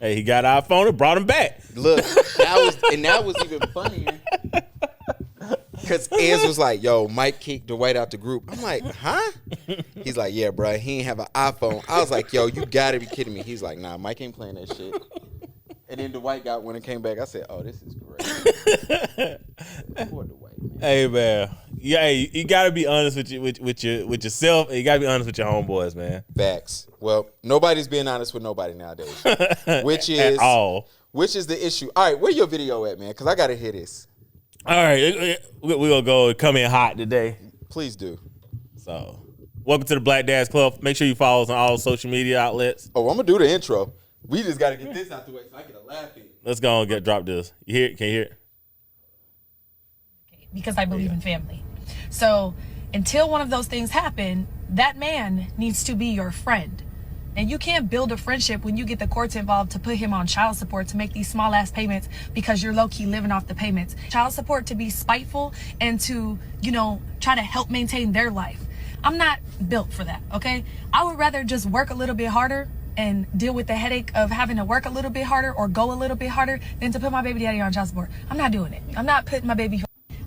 Hey, he got an iPhone and brought him back. Look, that was even funnier. Because Ez was like, yo, Mike kicked Dwight out the group. I'm like, huh? He's like, yeah, bro, he ain't have an iPhone. I was like, yo, you gotta be kidding me. He's like, nah, Mike ain't playing that shit. And then Dwight got one and came back. I said, oh, this is great. Poor Dwight, man. Hey, man. Yeah, you gotta be honest with yourself, and you gotta be honest with your homeboys, man. Facts. Well, nobody's being honest with nobody nowadays. Which is At all. Which is the issue. All right, where your video at, man? Because I gotta hear this. All right, we're gonna go come in hot today. Please do. So, welcome to the Black Dads Club. Make sure you follow us on all social media outlets. Oh, I'm gonna do the intro. We just gotta get this out the way so I get a laugh in. Let's go and drop this. You hear it? Can you hear it? Because I believe in family. So until one of those things happen, that man needs to be your friend. And you can't build a friendship when you get the courts involved to put him on child support to make these small ass payments because you're low key living off the payments. Child support to be spiteful and to, try to help maintain their life. I'm not built for that, okay? I would rather just work a little bit harder and deal with the headache of having to work a little bit harder or go a little bit harder than to put my baby daddy on child support. I'm not doing it. I'm not putting my baby.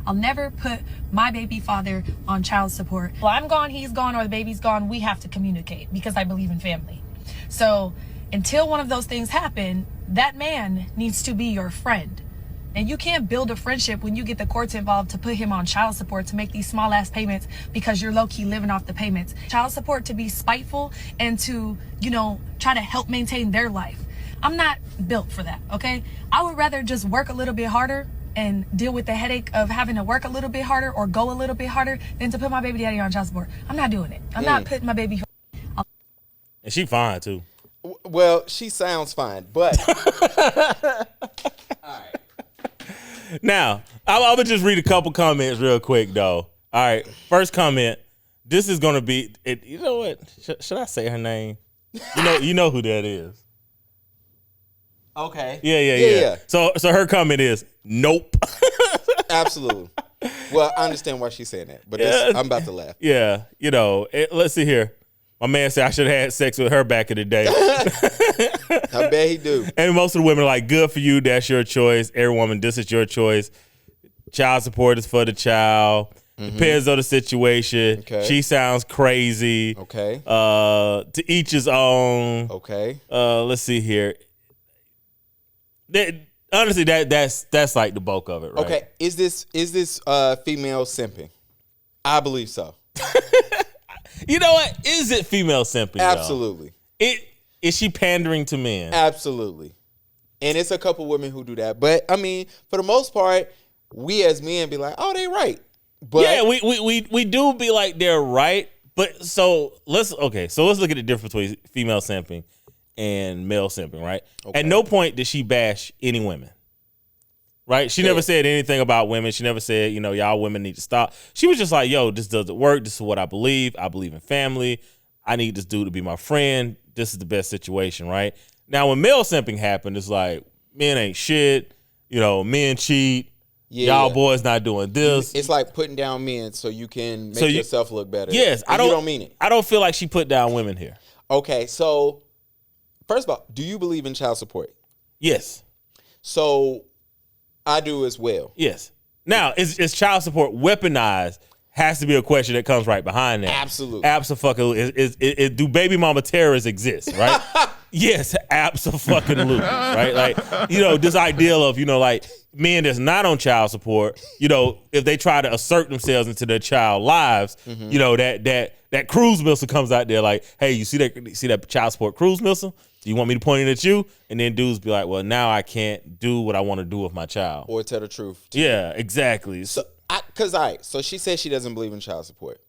I'll never put my baby father on child support. Well, I'm gone, he's gone, or the baby's gone. We have to communicate because I believe in family. So until one of those things happen, that man needs to be your friend. And you can't build a friendship when you get the courts involved to put him on child support to make these small ass payments because you're low key living off the payments. Child support to be spiteful and to, try to help maintain their life. I'm not built for that, okay? I would rather just work a little bit harder and deal with the headache of having to work a little bit harder or go a little bit harder than to put my baby daddy on child support. I'm not doing it. I'm not putting my baby. And she fine too. Well, she sounds fine, but all right. Now, I'm gonna just read a couple comments real quick though. All right, first comment. This is gonna be. You know what? Should I say her name? You know who that is. Okay. Yeah. So her comment is nope. Absolutely. Well, I understand why she's saying that, but I'm about to laugh. Yeah, let's see here. My man said I should have had sex with her back in the day. I bet he do. And most of the women are like, good for you. That's your choice. Every woman, this is your choice. Child support is for the child. Depends on the situation. Okay. She sounds crazy. Okay. To each his own. Okay. Let's see here. Honestly, that's like the bulk of it, right? Okay. Is this female simping? I believe so. You know what? Is it female simping? Absolutely. Is she pandering to men? Absolutely. And it's a couple women who do that. But I mean, for the most part, we as men be like, oh, they right. But yeah, we do be like they're right. But so let's look at the difference between female simping and male simping, right? Okay. At no point did she bash any women. Right? She never said anything about women. She never said, y'all women need to stop. She was just like, yo, this doesn't work. This is what I believe. I believe in family. I need this dude to be my friend. This is the best situation, right? Now, when male simping happened, it's like, men ain't shit. Men cheat. Yeah. Y'all boys not doing this. It's like putting down men so you can make yourself look better. Yes. You don't mean it. I don't feel like she put down women here. Okay, so first of all, do you believe in child support? Yes. So I do as well. Yes. Now, is child support weaponized? Has to be a question that comes right behind that. Absolutely. Absolutely. Do baby mama terrorists exist, right? Yes, absolutely, right? Like, this ideal of, like men that's not on child support, if they try to assert themselves into their child lives, that cruise missile comes out there like, hey, you see that child support cruise missile? Do you want me to point it at you? And then dudes be like, well, now I can't do what I want to do with my child. Or tell the truth. Yeah, exactly. So she says she doesn't believe in child support.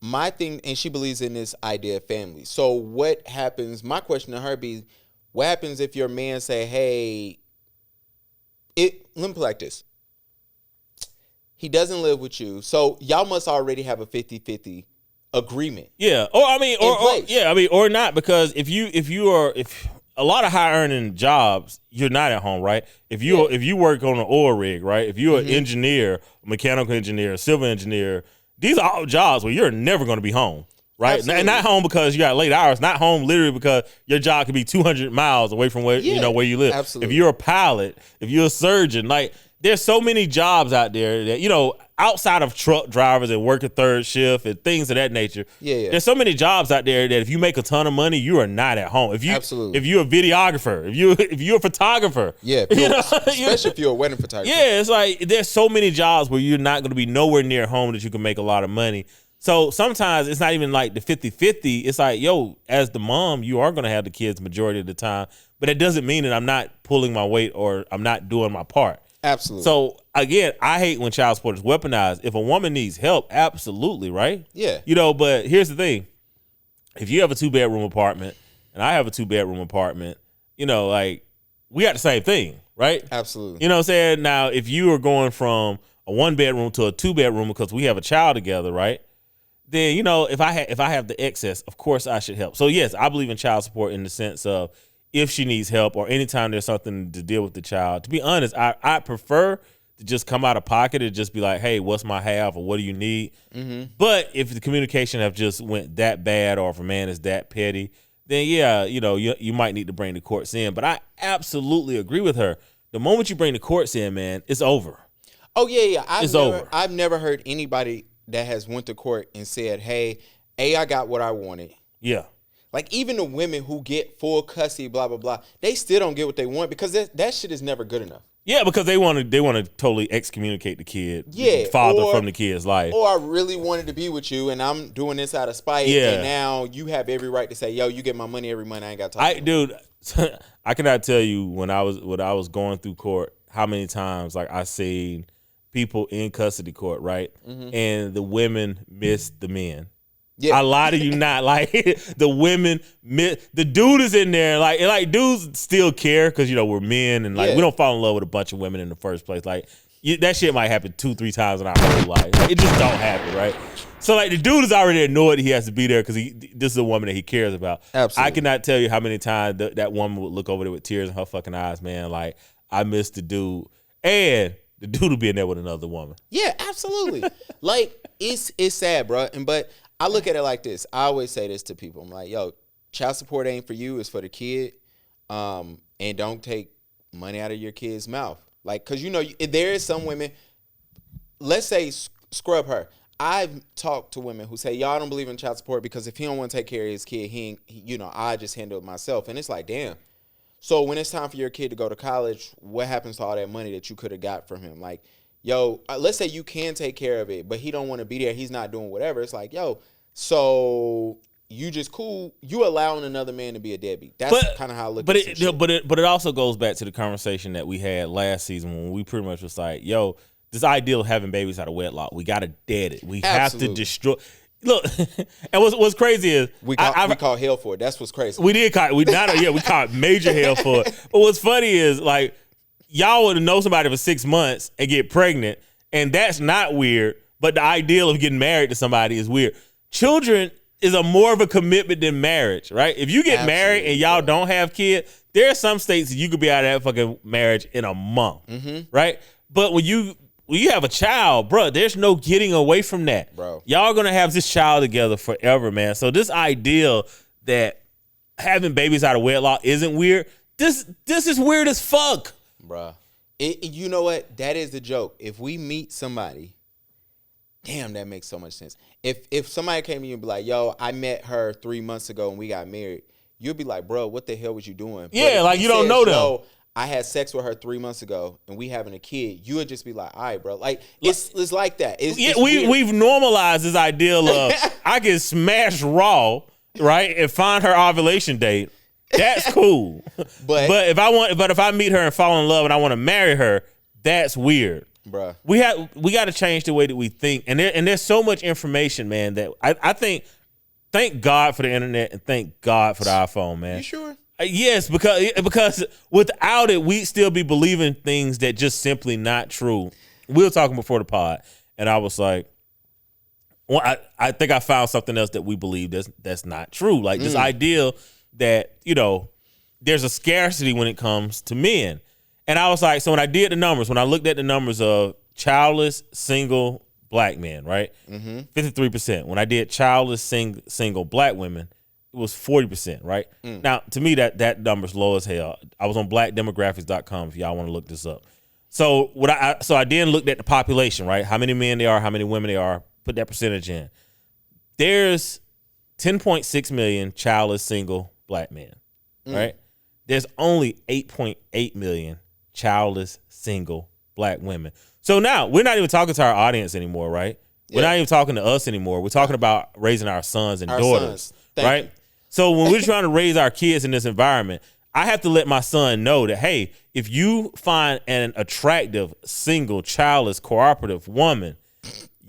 My thing, and she believes in this idea of family. So what happens, my question to her be, what happens if your man say, hey, let me put it like this. He doesn't live with you. So y'all must already have a 50-50 agreement. Yeah. Or not, because if a lot of high earning jobs, you're not at home, right? If you work on an oil rig, right? If you're an engineer, mechanical engineer, civil engineer, these are all jobs where you're never going to be home. right? Absolutely. And not home because you got late hours. Not home literally because your job could be 200 miles away from where where you live. Absolutely. If you're a pilot, if you're a surgeon, like there's so many jobs out there that outside of truck drivers and work a third shift and things of that nature. Yeah. There's so many jobs out there that if you make a ton of money, you are not at home. Absolutely. If you're a videographer, if you're a photographer, Yeah, especially if you're a wedding photographer. yeah, it's like there's so many jobs where you're not going to be nowhere near home that you can make a lot of money. So sometimes it's not even like the 50-50. It's like, as the mom, you are going to have the kids majority of the time. But it doesn't mean that I'm not pulling my weight or I'm not doing my part. Absolutely. So again, I hate when child support is weaponized. If a woman needs help, absolutely, right? Yeah. But here's the thing. If you have a 2-bedroom apartment and I have a 2-bedroom apartment, like we got the same thing, right? Absolutely. You know what I'm saying? Now, if you are going from a 1-bedroom to a 2-bedroom because we have a child together, right? Then, if I have the excess, of course I should help. So yes, I believe in child support in the sense of if she needs help or anytime there's something to deal with the child. To be honest, I prefer to just come out of pocket and just be like, hey, what's my half or what do you need? Mm-hmm. But if the communication have just went that bad or if a man is that petty, then yeah, you might need to bring the courts in. But I absolutely agree with her. The moment you bring the courts in, man, it's over. Oh, yeah. Over. I've never heard anybody that has went to court and said, hey, I got what I wanted. Yeah. Like, even the women who get full custody, blah, blah, blah, they still don't get what they want because that shit is never good enough. Yeah, because they want to totally excommunicate the kid, yeah, father from the kid's life. Or I really wanted to be with you, and I'm doing this out of spite, and now you have every right to say, yo, you get my money every month, I ain't got to talk to you. Dude, I cannot tell you when I was going through court, how many times like I seen people in custody court, right? Mm-hmm. And the women missed the men. Yeah. I lie to you not. Like the women, the dude is in there. Like dudes still care because we're men and we don't fall in love with a bunch of women in the first place. Like that shit might happen 2-3 times in our whole life. Like, it just don't happen, right? So like the dude is already annoyed he has to be there because this is a woman that he cares about. Absolutely. I cannot tell you how many times that woman would look over there with tears in her fucking eyes, man. Like I miss the dude, and the dude will be in there with another woman. Yeah, absolutely. Like it's sad, bro. But I look at it like this. I always say this to people. I'm like, yo, child support ain't for you. It's for the kid. And don't take money out of your kid's mouth. Like, because, there is some women, let's say scrub her. I've talked to women who say, y'all don't believe in child support because if he don't want to take care of his kid, I just handle it myself. And it's like, damn. So when it's time for your kid to go to college, what happens to all that money that you could have got from him? Like, yo, let's say you can take care of it, but he don't want to be there. He's not doing whatever. It's like, yo, so you just cool. You allowing another man to be a deadbeat. That's kind of how I look at it. But it also goes back to the conversation that we had last season when we pretty much was like, yo, this ideal of having babies out of wedlock, we got to dead it. We have to destroy. Look, and what's crazy is we call hell for it. That's what's crazy. We caught major hell for it. But what's funny is like, y'all would know somebody for 6 months and get pregnant, and that's not weird. But the ideal of getting married to somebody is weird. Children is a more of a commitment than marriage, right? If you get married and y'all don't have kids, there are some states that you could be out of that fucking marriage in a month, right? But when you have a child, bro, there's no getting away from that. Bro. Y'all gonna have this child together forever, man. So this ideal that having babies out of wedlock isn't weird. This is weird as fuck. Bruh. You know what? That is the joke. If we meet somebody, damn, that makes so much sense. If somebody came to you and be like, yo, I met her 3 months ago and we got married, you'd be like, bro, what the hell was you doing? Yeah, like you don't know them. Yo, I had sex with her 3 months ago and we having a kid, you would just be like, all right, bro. Like, it's like that. We've normalized this ideal of I can smash raw, right, and find her ovulation date. That's cool. But if I meet her and fall in love and I want to marry her, that's weird. Bruh. We got to change the way that we think. And there's so much information, man, that I think thank God for the internet and thank God for the iPhone, man. You sure? Yes, because without it, we'd still be believing things that just simply not true. We were talking before the pod, and I was like, well, I think I found something else that we believe that's not true. Like this idea that, there's a scarcity when it comes to men. And I was like, so when I did the numbers, when I looked at the numbers of childless, single, black men, right? 53%. When I did childless single black women, it was 40%, right? Now, to me, that number's low as hell. I was on blackdemographics.com if y'all want to look this up. So I then looked at the population, right? How many men there are, how many women there are, put that percentage in. There's 10.6 million childless single black men, right? There's only 8.8 million childless single black women. So now we're not even talking to our audience anymore, right? We're not even talking to us anymore. We're talking about raising our sons and daughters, right? You. So when we're trying to raise our kids in this environment, I have to let my son know that, hey, if you find an attractive, single, childless, cooperative woman,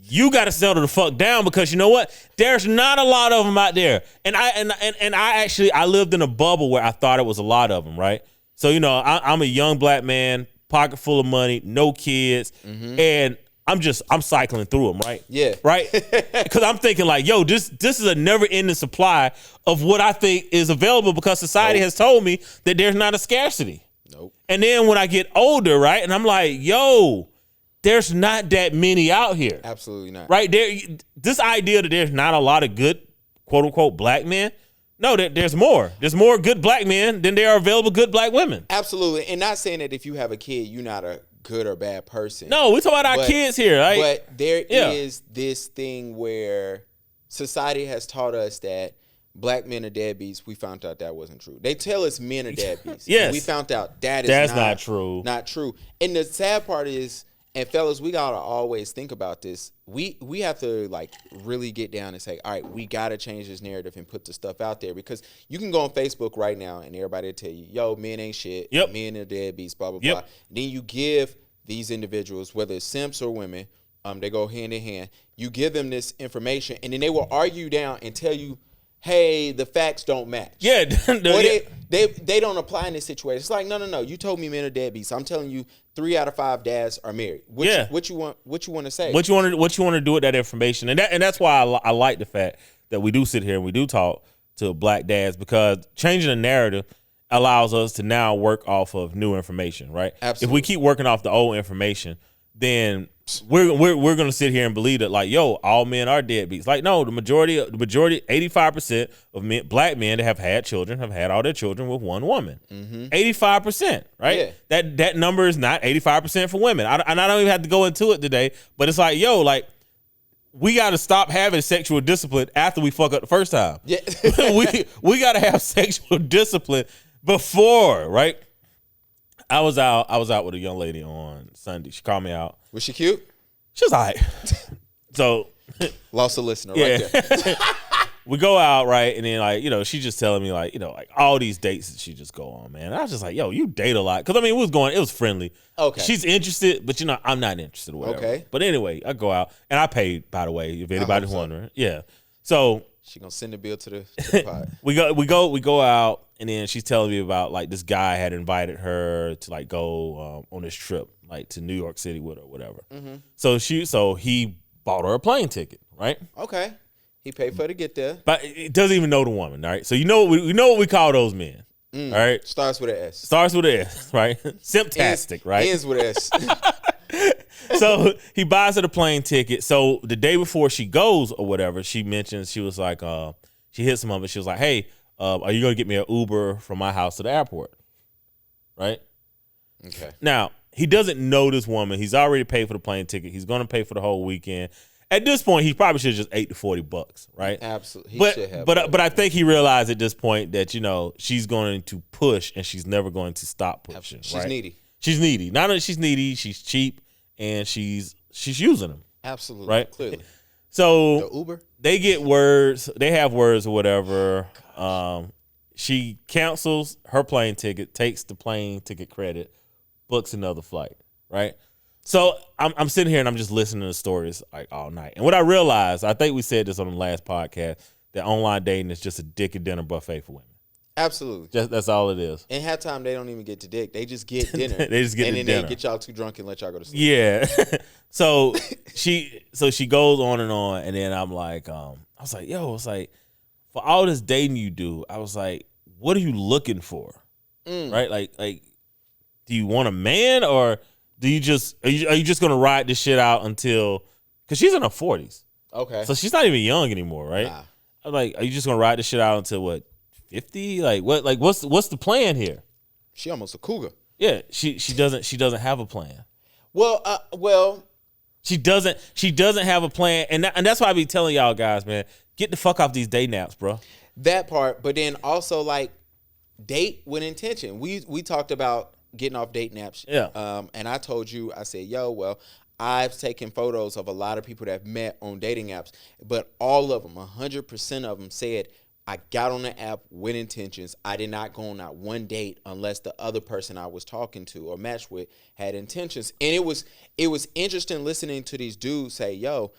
you got to settle the fuck down, because you know what? There's not a lot of them out there. And I lived in a bubble where I thought it was a lot of them, right? So, you know, I'm a young black man, pocket full of money, no kids, and I'm cycling through them, right? Yeah. Right? Because I'm thinking like, yo, this is a never-ending supply of what I think is available, because society has told me that there's not a scarcity. Nope. And then when I get older, right, and I'm like, yo, there's not that many out here. Absolutely not. Right? This idea that there's not a lot of good, quote-unquote, black men, no, there's more. There's more good black men than there are available good black women. Absolutely. And not saying that if you have a kid, you're not a good or bad person. No, we talk about our kids here, right? But there is this thing where society has taught us that black men are deadbeats. We found out that wasn't true. They tell us men are deadbeats. Yes. We found out that's not true. Not true. And the sad part is, and fellas, we gotta always think about this. We have to like really get down and say, all right, we gotta change this narrative and put the stuff out there, because you can go on Facebook right now and everybody will tell you, yo, men ain't shit. Yep. Men are deadbeats, blah, blah, Yep. blah. Then you give these individuals, whether it's simps or women, they go hand in hand. You give them this information, and then they will argue down and tell you, hey, the facts don't match. Yeah. Or they don't apply in this situation. It's like, no. You told me men are deadbeats. I'm telling you, 3 out of 5 dads are married. What you want to say? What you want to do with that information, and that's why I like the fact that we do sit here and we do talk to black dads, because changing the narrative allows us to now work off of new information, right? Absolutely. If we keep working off the old information, then we're gonna sit here and believe that, like, yo, all men are deadbeats. Like, no, the majority, 85% of black men that have had children have had all their children with one woman. 85%, right? Yeah. That number is not 85% for women. I don't even have to go into it today, but it's like, yo, like, we got to stop having sexual discipline after we fuck up the first time. Yeah. we got to have sexual discipline before, right? I was out with a young lady on Sunday. She called me out. Was she cute? She was all right. So lost a listener right there. We go out, right? And then, like, you know, she's just telling me, like, you know, like all these dates that she just go on, man. And I was just like, yo, you date a lot. Because, I mean, it was friendly. Okay. She's interested, but, you know, I'm not interested or whatever. Okay. But anyway, I go out. And I paid, by the way, if anybody's wondering. Yeah. So she going to send the bill to the pod. we go out, and then she's telling me about, like, this guy had invited her to, like, go on this trip, like, to New York City with her or whatever. So he bought her a plane ticket, right? Okay. He paid for her to get there. But it doesn't even know the woman, all right? So you know what we call those men, all right? Starts with an S. Starts with an S, right? Simptastic, right? Ends with an S. So he buys her the plane ticket. So the day before she goes or whatever, she mentions, she was like, she hits him up and she was like, hey, are you going to get me an Uber from my house to the airport? Right? Okay. Now, he doesn't know this woman. He's already paid for the plane ticket. He's going to pay for the whole weekend. At this point, he probably should have just ate the $40, right? Absolutely. But I think he realized at this point that, you know, she's going to push and she's never going to stop pushing. She's needy. She's needy. Not only she's needy, she's cheap, and she's using him. Absolutely. Right? Clearly. So the Uber? They get words. They have words or whatever. She cancels her plane ticket, takes the plane ticket credit, books another flight, right? So I'm sitting here and I'm just listening to the stories like all night. And what I realized, I think we said this on the last podcast, that online dating is just a dick and dinner buffet for women. Absolutely. That's all it is. And half time they don't even get to dick. They just get dinner. They just get and the then dinner. they get y'all too drunk and let y'all go to sleep. Yeah. So she goes on, and then I'm like, I was like, yo, it's like, for all this dating you do, I was like, what are you looking for? Right? Like, do you want a man, or do you just are you just gonna ride this shit out until because she's in her 40s. Okay. So she's not even young anymore, right? Nah. I'm like, are you just gonna ride this shit out until what, 50? Like what? Like what's the plan here? She almost a cougar. Yeah, she doesn't have a plan. Well, She doesn't have a plan, and that's why I be telling y'all guys, man, get the fuck off these day naps, bro. that part, but then also like date with intention. We talked about getting off date naps. Yeah. And I told you, I said, yo, well, I've taken photos of a lot of people that I've met on dating apps, but all of them, 100% of them said, I got on the app with intentions. I did not go on not one date unless the other person I was talking to or matched with had intentions. And it was interesting listening to these dudes say, yo,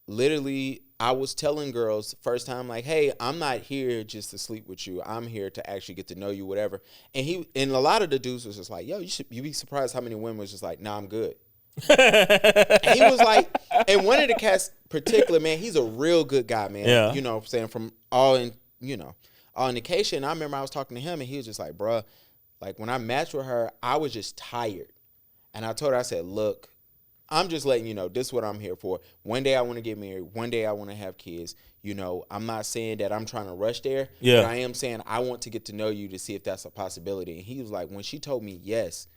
literally, I was telling girls first time, like, hey, I'm not here just to sleep with you. I'm here to actually get to know you, whatever. And a lot of the dudes was just like, yo, you'd be surprised how many women was just like, nah, I'm good. And he was like, and one of the cats particular, man, he's a real good guy, man. Yeah. You know what I'm saying? From all indication. I remember I was talking to him and he was just like, bruh, like when I matched with her, I was just tired. And I told her, I said, look, I'm just letting you know, this is what I'm here for. One day I want to get married. One day I want to have kids. You know, I'm not saying that I'm trying to rush there. Yeah. But I am saying I want to get to know you to see if that's a possibility. And he was like, when she told me yes,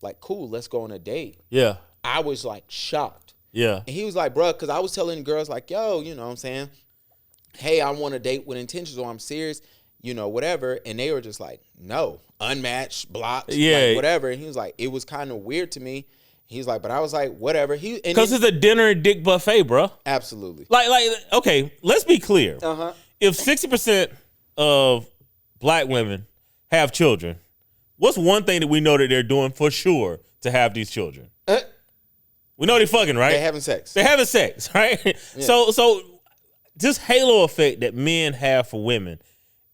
like, cool, let's go on a date. Yeah. I was like shocked. Yeah. And he was like, bro, because I was telling girls like, yo, you know what I'm saying? Hey, I want a date with intentions or I'm serious, you know, whatever. And they were just like, no, unmatched, blocked, Yeah. like, whatever. And he was like, it was kind of weird to me. He's like, but I was like, whatever. Because it's a dinner and dick buffet, bro. Absolutely. Like, okay, let's be clear. Uh-huh. If 60% of black women have children, what's one thing that we know that they're doing for sure to have these children? We know they're fucking, right? They're having sex. They're having sex, right? Yeah. So this halo effect that men have for women,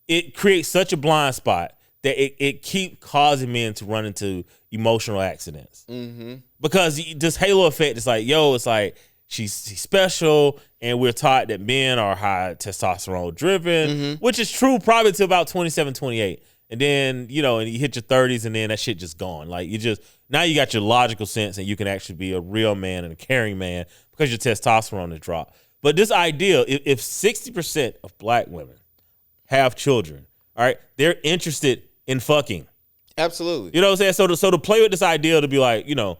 it creates such a blind spot that it keeps causing men to run into emotional accidents. Mm-hmm. Because this halo effect is like, yo, it's like she's special, and we're taught that men are high testosterone driven, which is true probably to about 27, 28. And then, you know, and you hit your 30s and then that shit just gone. Like now you got your logical sense and you can actually be a real man and a caring man because your testosterone has dropped. But this idea, if 60% of black women have children, all right, they're interested in fucking. Absolutely. You know what I'm saying? So to play with this idea to be like, you know,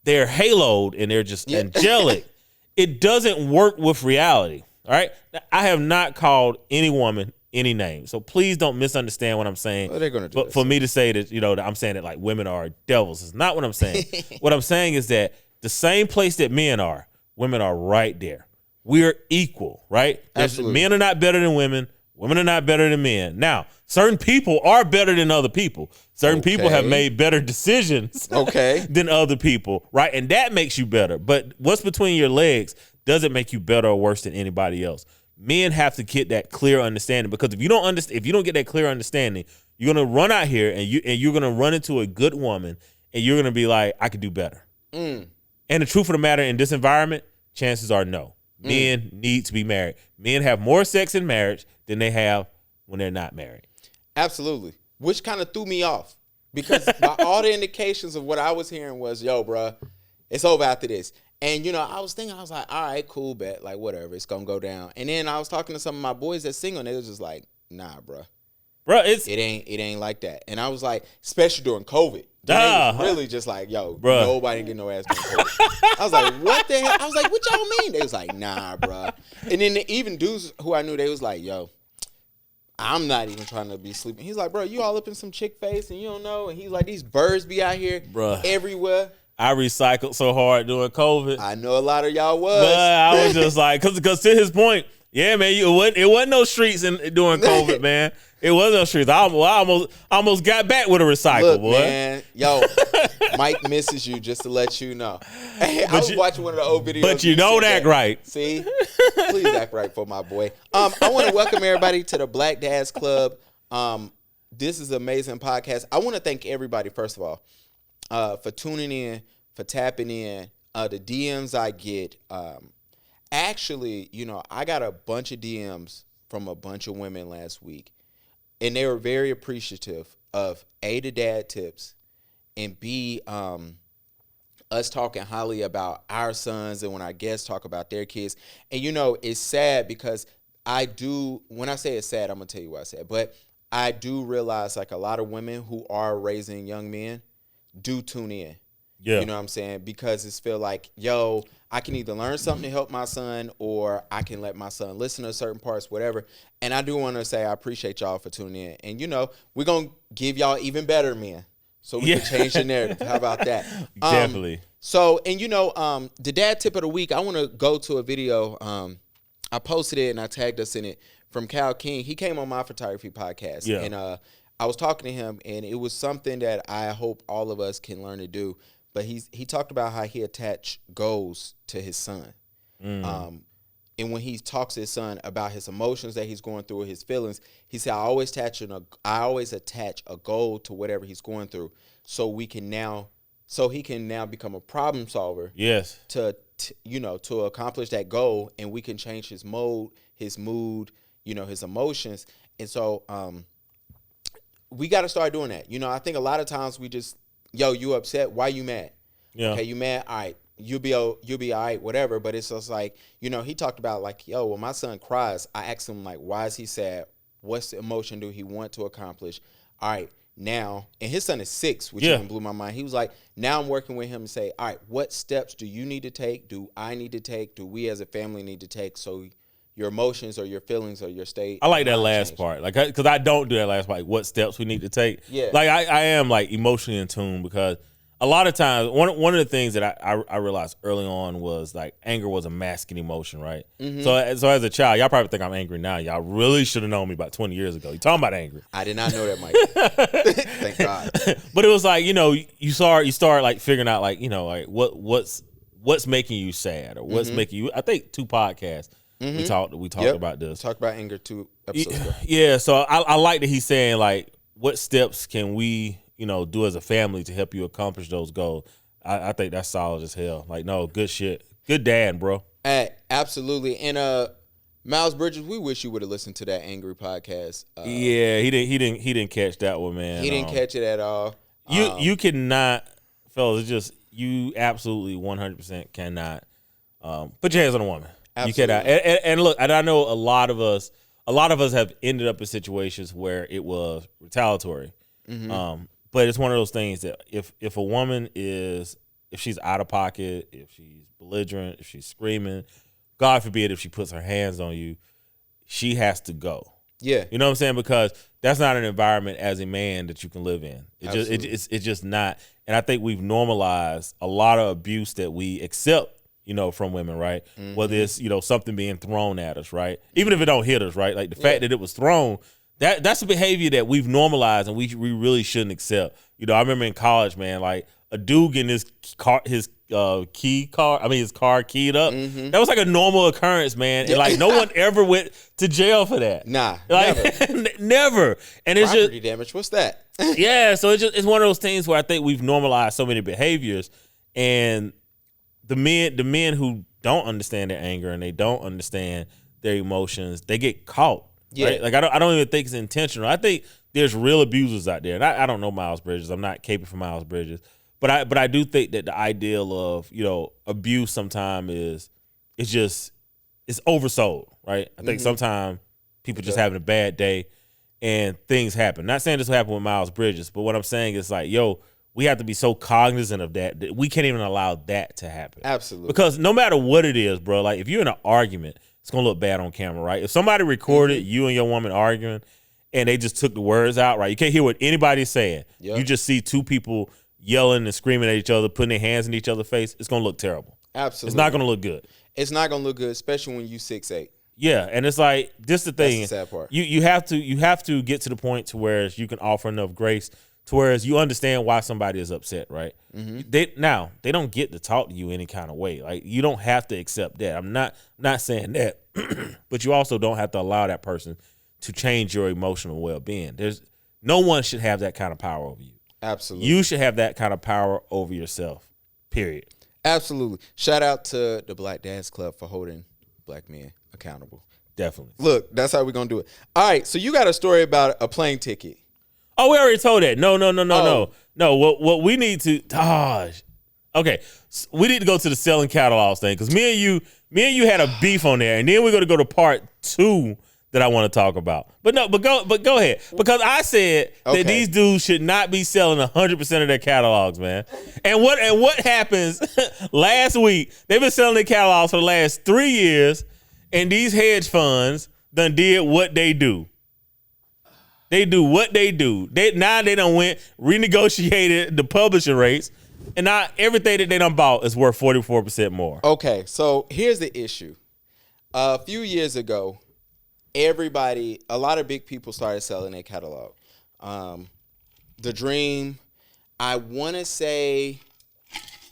they're haloed and they're just angelic, it doesn't work with reality. All right. Now, I have not called any woman any name, so please don't misunderstand what I'm saying. Well, they're gonna do but that, for me to say that, you know, that I'm saying that like women are devils is not what I'm saying. What I'm saying is that the same place that men are, women are right there. We're equal, right? Absolutely. Men are not better than women. Women are not better than men. Now, certain people are better than other people. Certain people have made better decisions than other people, right? And that makes you better. But what's between your legs doesn't make you better or worse than anybody else. Men have to get that clear understanding, because if you don't get that clear understanding, you're gonna run out here and you're gonna run into a good woman and you're gonna be like, I could do better. And the truth of the matter, in this environment, chances are no. Men need to be married. Men have more sex in marriage than they have when they're not married. Absolutely. Which kind of threw me off, because by all the indications of what I was hearing was, yo, bro, it's over after this. And, you know, I was like, all right, cool, bet. Like, whatever, it's going to go down. And then I was talking to some of my boys that's single, and they was just like, nah, bro. Bro, it ain't like that. And I was like, especially during COVID. They was really just like, yo, bruh, nobody get no ass during COVID. I was like, what the hell? I was like, what y'all mean? They was like, nah, bro. And then even dudes who I knew, they was like, yo, I'm not even trying to be sleeping. He's like, bro, you all up in some chick face and you don't know. And he's like, these birds be out here everywhere. I recycled so hard during COVID. I know a lot of y'all was. But I was just like, because to his point, yeah, man, it wasn't no streets during COVID, man. It wasn't no streets. I almost got back with a recycle, Look, boy. Man, yo, Mike misses you, just to let you know. Hey, I was watching one of the old videos. But you don't act right. See? Please act right for my boy. I want to welcome everybody to the Black Dads Club. This is an amazing podcast. I want to thank everybody, first of all, for tuning in, for tapping in. The DMs I get. Actually, you know, I got a bunch of DMs from a bunch of women last week. And they were very appreciative of A, the dad tips, and B, us talking highly about our sons and when our guests talk about their kids. And, you know, it's sad because when I say it's sad, I'm going to tell you why I said, but I do realize like a lot of women who are raising young men do tune in. Yeah. You know what I'm saying? Because it's feel like, yo, I can either learn something to help my son or I can let my son listen to certain parts, whatever. And I do want to say I appreciate y'all for tuning in. And, you know, we're going to give y'all even better men so we can change the narrative. How about that? Definitely. So, and, you know, the dad tip of the week, I want to go to a video. I posted it and I tagged us in it from Cal King. He came on my photography podcast. Yeah. And I was talking to him, and it was something that I hope all of us can learn to do. But he talked about how he attached goals to his son. And when he talks to his son about his emotions that he's going through, his feelings, he said, I always attach a goal to whatever he's going through so he can now become a problem solver. Yes. To accomplish that goal, and we can change his mode, his mood, you know, his emotions. And so we got to start doing that. You know, I think a lot of times we just, yo, you upset? Why you mad? Yeah. Okay, you mad? All right. You'll be all right, whatever. But it's just like, you know, he talked about like, yo, when my son cries, I ask him like, why is he sad? What's the emotion do he want to accomplish? All right, now, and his son is 6, which even blew my mind. He was like, now I'm working with him and say, all right, what steps do you need to take? Do I need to take? Do we as a family need to take? So your emotions or your feelings or your state. I like that last part, like, because I don't do that last part. Like, what steps we need to take? Yeah, like I am like emotionally in tune because a lot of times one of the things that I realized early on was like anger was a masking emotion, right? Mm-hmm. So as a child, y'all probably think I'm angry now. Y'all really should have known me about 20 years ago. You talking about angry? I did not know that, Mike. Thank God. But it was like, you know, you start like figuring out like, you know, like what's making you sad or what's making you. I think 2 podcasts. We talked about this. Talked about anger 2 episodes ago. Yeah, so I like that he's saying like, what steps can we, you know, do as a family to help you accomplish those goals? I think that's solid as hell. Like, no, good shit, good dad, bro. Absolutely. And Miles Bridges, we wish you would have listened to that angry podcast. Yeah, he didn't catch that one, man. He didn't catch it at all. You cannot, fellas. It's just you absolutely 100% cannot put your hands on a woman. Absolutely. You cannot. And look, and I know a lot of us have ended up in situations where it was retaliatory. Mm-hmm. But it's one of those things that if a woman if she's out of pocket, if she's belligerent, if she's screaming, God forbid if she puts her hands on you, she has to go. Yeah. You know what I'm saying? Because that's not an environment as a man that you can live in. It's just not. And I think we've normalized a lot of abuse that we accept, you know, from women, right? Mm-hmm. Whether it's, you know, something being thrown at us, right? Even if it don't hit us, right? Like the fact that it was thrown, that's a behavior that we've normalized and we really shouldn't accept. You know, I remember in college, man, like a dude getting his car keyed up. Mm-hmm. That was like a normal occurrence, man. And like no one ever went to jail for that. Nah, like, never. And it's property damage. What's that? Yeah, so it's one of those things where I think we've normalized so many behaviors, and the men who don't understand their anger and they don't understand their emotions, they get caught. Yeah, right? Like I don't even think it's intentional. I think there's real abusers out there, and I don't know Miles Bridges. I'm not caping for Miles Bridges, but I do think that the ideal of, you know, abuse sometimes it's oversold, right? I think sometimes people just having a bad day and things happen. Not saying this will happen with Miles Bridges, but what I'm saying is like, yo, we have to be so cognizant of that we can't even allow that to happen. Absolutely. Because no matter what it is, bro, like if you're in an argument, it's going to look bad on camera, right? If somebody recorded you and your woman arguing and they just took the words out, right? You can't hear what anybody's saying. Yep. You just see 2 people yelling and screaming at each other, putting their hands in each other's face. It's going to look terrible. Absolutely. It's not going to look good. It's not going to look good, especially when you 6'8". Yeah, and it's like, this the thing. That's the sad part. You have to get to the point to where you can offer enough grace to where you understand why somebody is upset, right? Mm-hmm. They don't get to talk to you any kind of way. Like, you don't have to accept that. I'm not saying that, but you also don't have to allow that person to change your emotional well-being. No one should have that kind of power over you. Absolutely. You should have that kind of power over yourself, period. Absolutely. Shout out to the Black Dads Club for holding black men accountable. Definitely. Look, that's how we're going to do it. All right, so you got a story about a plane ticket. Oh, we already told that. No. What we need to, Okay, so we need to go to the selling catalogs thing because me and you had a beef on there, and then we're gonna go to part 2 that I want to talk about. But go ahead because I said that these dudes should not be selling 100% of their catalogs, man. And what happens last week? They've been selling their catalogs for the last 3 years, and these hedge funds done did what they do. They do what they do. Now they done went renegotiated the publishing rates. And now everything that they done bought is worth 44% more. Okay, so here's the issue. A few years ago, a lot of big people started selling their catalog. The Dream, I want to say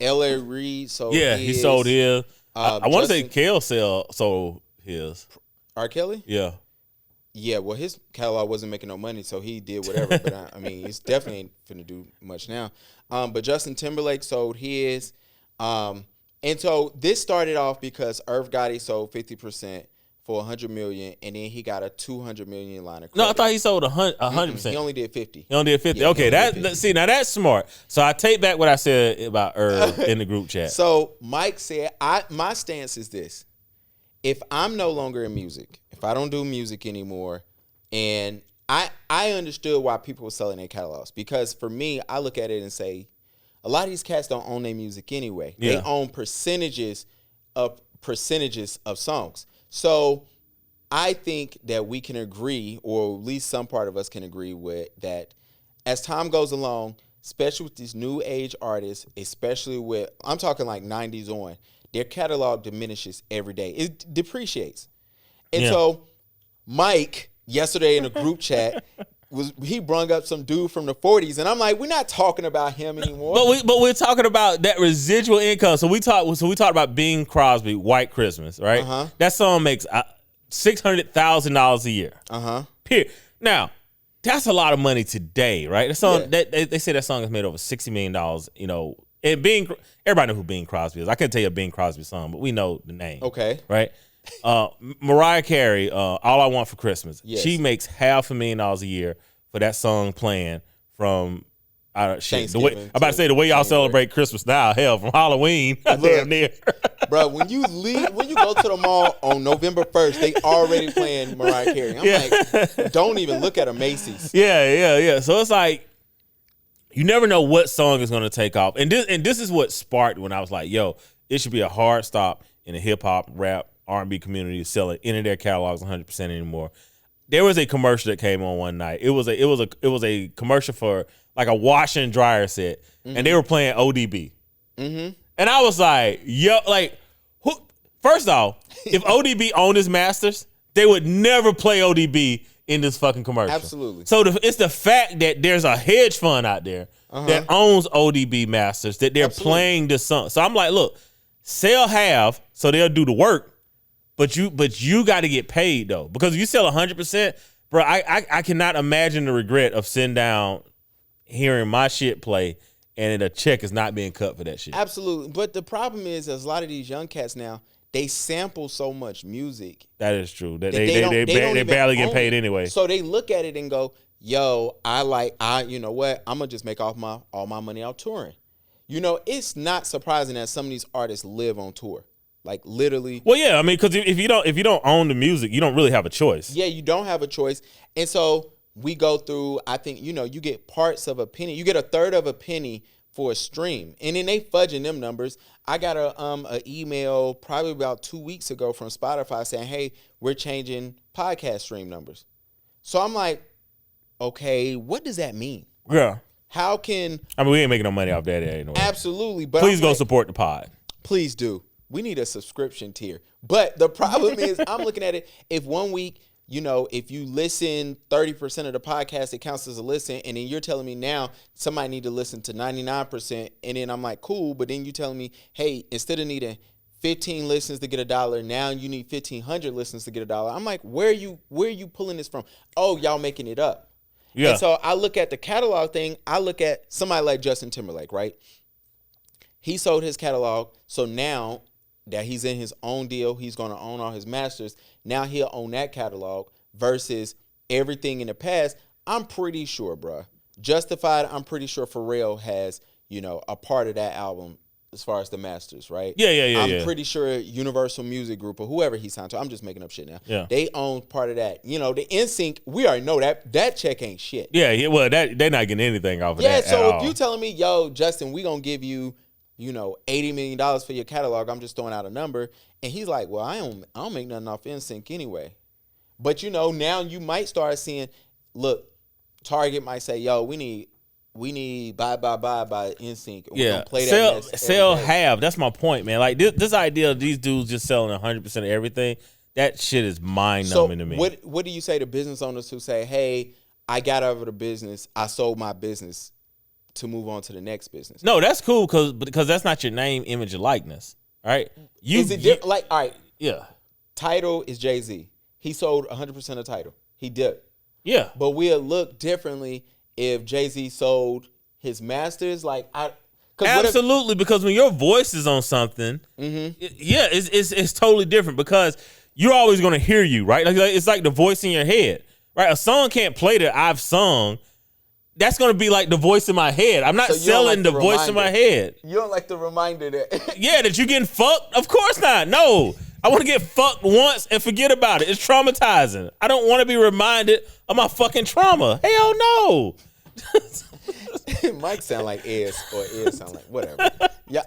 L.A. Reid sold his. Yeah, he sold his. I want to say Justin- Kale sold his. R. Kelly? Yeah. Yeah, well, his catalog wasn't making no money, so he did whatever. But I mean, he's definitely ain't finna do much now. But Justin Timberlake sold his. And so this started off because Irv Gotti sold 50% for $100 million, and then he got a $200 million line of credit. No, I thought he sold 100%. He only did 50. He only did 50. Yeah, he Okay, only did 50. see now that's smart. So I take back what I said about Irv in the group chat. So Mike said, my stance is this. If I'm no longer in music, if I don't do music anymore, and I understood why people were selling their catalogs, because for me, I look at it and say, a lot of these cats don't own their music anyway. Yeah. They own percentages of songs. So I think that we can agree, or at least some part of us can agree with that as time goes along, especially with these new age artists, especially with, I'm talking like 90s on, their catalog diminishes every day. It depreciates. And so Mike, yesterday in a group chat, he brung up some dude from the 40s, and I'm like, we're not talking about him anymore. But we're talking about that residual income. So we talked about Bing Crosby, White Christmas, right? Uh-huh. That song makes $600,000 a year. Period. Now, that's a lot of money today, right? That song, they say that song has made over $60 million. You know, and everybody know who Bing Crosby is. I can't tell you a Bing Crosby song, but we know the name. Okay. Right? Mariah Carey, All I Want for Christmas. Yes. She makes $500,000 a year for that song playing from Thanksgiving I'm about to say the way y'all celebrate Christmas now, hell, from Halloween, damn near. Bro, when you go to the mall on November 1st, they already playing Mariah Carey. I'm like, don't even look at a Macy's. Yeah. So it's like you never know what song is going to take off, and this is what sparked when I was like, yo, it should be a hard stop in the hip hop, rap, R&B community selling any of their catalogs 100% anymore. There was a commercial that came on one night. It was a commercial for like a washer and dryer set, and they were playing ODB. And I was like, yo, like, who? First off, if ODB owned his masters, they would never play ODB in this fucking commercial. Absolutely. So it's the fact that there's a hedge fund out there that owns ODB masters that they're playing this song. So I'm like, look, sell half so they'll do the work, but you got to get paid though, because if you sell 100%, bro, I cannot imagine the regret of sitting down, hearing my shit play, and a check is not being cut for that shit. Absolutely. But the problem is, a lot of these young cats now, they sample so much music. That is true. That They they barely get own paid it. anyway. So they look at it and go, yo, you know what? I'm gonna just make all my money out touring. You know, it's not surprising that some of these artists live on tour. Like literally. Well, yeah, I mean, because if you don't own the music, you don't really have a choice. Yeah, you don't have a choice. And so we go through, I think, you know, you get parts of a penny. You get a third of a penny for a stream. And then they fudging them numbers. I got a email probably about 2 weeks ago from Spotify saying, hey, we're changing podcast stream numbers. So I'm like, okay, what does that mean? Yeah. How can... I mean, we ain't making no money off that anyway. Absolutely. But Please I'm go like, support the pod. Please do. We need a subscription tier. But the problem is, I'm looking at it, if 1 week, you know, if you listen 30% of the podcast, it counts as a listen, and then you're telling me now somebody need to listen to 99%, and then I'm like, cool, but then you telling me, hey, instead of needing 15 listens to get $1, now you need 1,500 listens to get $1. I'm like, where are you pulling this from? Oh, y'all making it up. Yeah. And so I look at the catalog thing. I look at somebody like Justin Timberlake, right? He sold his catalog, so now that he's in his own deal, he's going to own all his masters. Now he'll own that catalog versus everything in the past. I'm pretty sure, bruh. Justified, I'm pretty sure Pharrell has, you know, a part of that album as far as the masters, right? Yeah. I'm pretty sure Universal Music Group or whoever he signed to, I'm just making up shit now. Yeah. They own part of that. You know, the NSYNC, we already know that check ain't shit. Yeah. Well, they're not getting anything off of that. Yeah, so at if all. you telling me, yo, Justin, we gonna give you, you know, $80 million for your catalog, I'm just throwing out a number, and he's like, well, I don't make nothing off NSYNC anyway. But you know, now you might start seeing, look, Target might say, yo, we need Bye Bye Bye by NSYNC. We're gonna play that sell half. That's my point, man. Like this idea of these dudes just selling 100% of everything, that shit is mind numbing to me. What do you say to business owners who say, hey, I got out of the business, I sold my business to move on to the next business? No, that's cool because that's not your name, image, and likeness. All right. Is it different? Like, all right, Yeah. Tidal is Jay-Z. He sold 100% of Tidal. He did. Yeah. But we'll look differently if Jay-Z sold his masters. Absolutely, because when your voice is on something, it's totally different because you're always going to hear you, right? Like it's like the voice in your head, right? A song can't play that I've sung. That's going to be like the voice in my head. I'm not selling the voice in my head. You don't like the reminder that Yeah, that you getting fucked? Of course not. No. I want to get fucked once and forget about it. It's traumatizing. I don't want to be reminded of my fucking trauma. Hell no. Mike sound like Ed, or Ed sound like whatever. Yeah,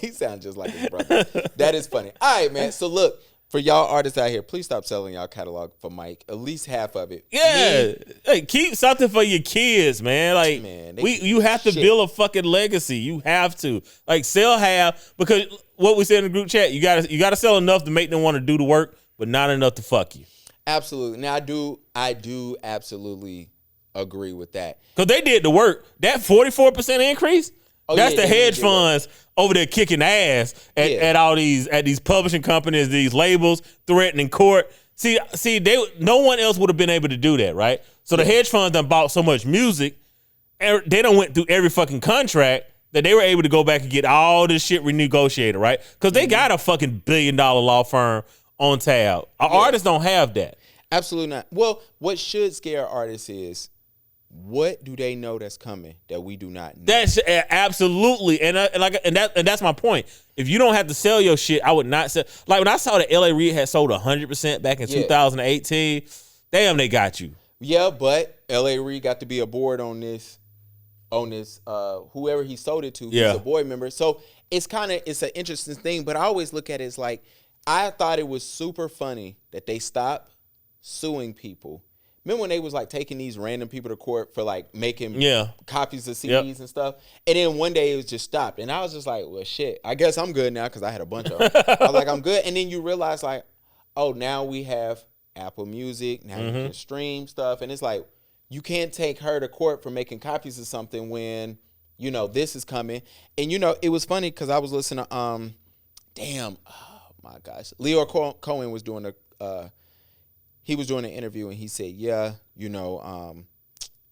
he sounds just like his brother. That is funny. All right, man. So look, for y'all artists out here, please stop selling y'all catalog for Mike. At least half of it. Yeah. Hey, keep something for your kids, man. Like, man, you have to build a fucking legacy. You have to. Like, sell half, because what we said in the group chat, you gotta sell enough to make them want to do the work, but not enough to fuck you. Absolutely. Now I do absolutely agree with that. Because they did the work. That 44% increase, that's the hedge funds over there kicking ass at all these publishing companies, these labels, threatening court. See, no one else would have been able to do that, right? So the hedge funds done bought so much music, and they done went through every fucking contract that they were able to go back and get all this shit renegotiated, right? Because they got a fucking $1 billion law firm on tab. Artists don't have that. Absolutely not. Well, what should scare artists is, what do they know that's coming that we do not know? That's absolutely, and that's my point. If you don't have to sell your shit, I would not sell. Like when I saw that L.A. Reid had sold 100% back in 2018, damn, they got you. Yeah, but L.A. Reid got to be a board on this. Whoever he sold it to, he's a board member. So it's an interesting thing. But I always look at it as like, I thought it was super funny that they stopped suing people. Remember when they was like taking these random people to court for like making copies of CDs and stuff? And then one day it was just stopped. And I was just like, well, shit, I guess I'm good now because I had a bunch of them. I was like, I'm good. And then you realize like, oh, now we have Apple Music. Now you can stream stuff. And it's like, you can't take her to court for making copies of something when, you know, this is coming. And, you know, it was funny because I was listening to, oh my gosh, Leo Cohen was doing he was doing an interview and he said, you know,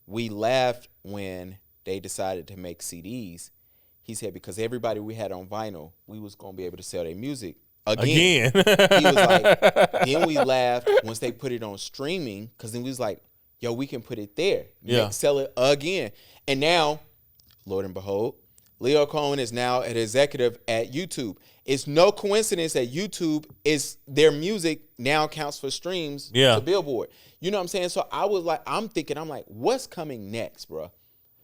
we laughed when they decided to make CDs. He said, because everybody we had on vinyl, we was going to be able to sell their music again. He was like, then we laughed once they put it on streaming, because then we was like, yo, we can put it there. Sell it again. And now, Lord and behold, Leo Cohen is now an executive at YouTube. It's no coincidence that YouTube is their music now counts for streams to Billboard. You know what I'm saying? So I was like, I'm like, what's coming next, bro?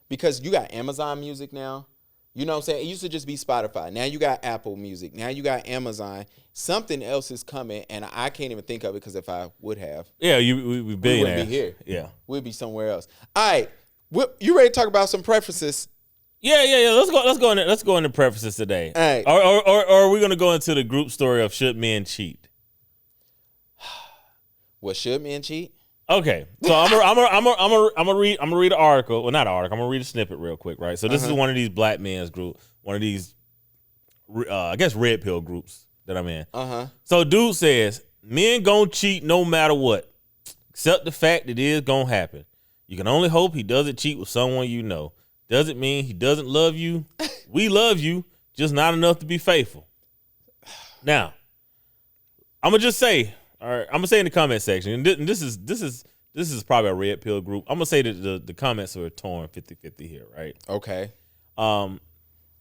Because you got Amazon Music now. You know what I'm saying? It used to just be Spotify. Now you got Apple Music. Now you got Amazon. Something else is coming, and I can't even think of it, because if I would have, we billionaires. We wouldn't be here. Yeah, we'd be somewhere else. All right, you ready to talk about some preferences? Yeah. Let's go into preferences today. All right. Or are we gonna go into the group story of should men cheat? Well, should men cheat? Okay, so I'm gonna read an article. Well, not an article. I'm gonna read a snippet real quick, right? So this is one of these black men's group, one of these, I guess, red pill groups that I'm in. So dude says men gonna cheat no matter what, except the fact that it is gonna happen. You can only hope he doesn't cheat with someone you know. Doesn't mean he doesn't love you. We love you, just not enough to be faithful. Now, I'm gonna just say. All right, I'm gonna say in the comment section, and this is probably a red pill group. I'm gonna say that the comments are torn 50-50 here, right? Okay. And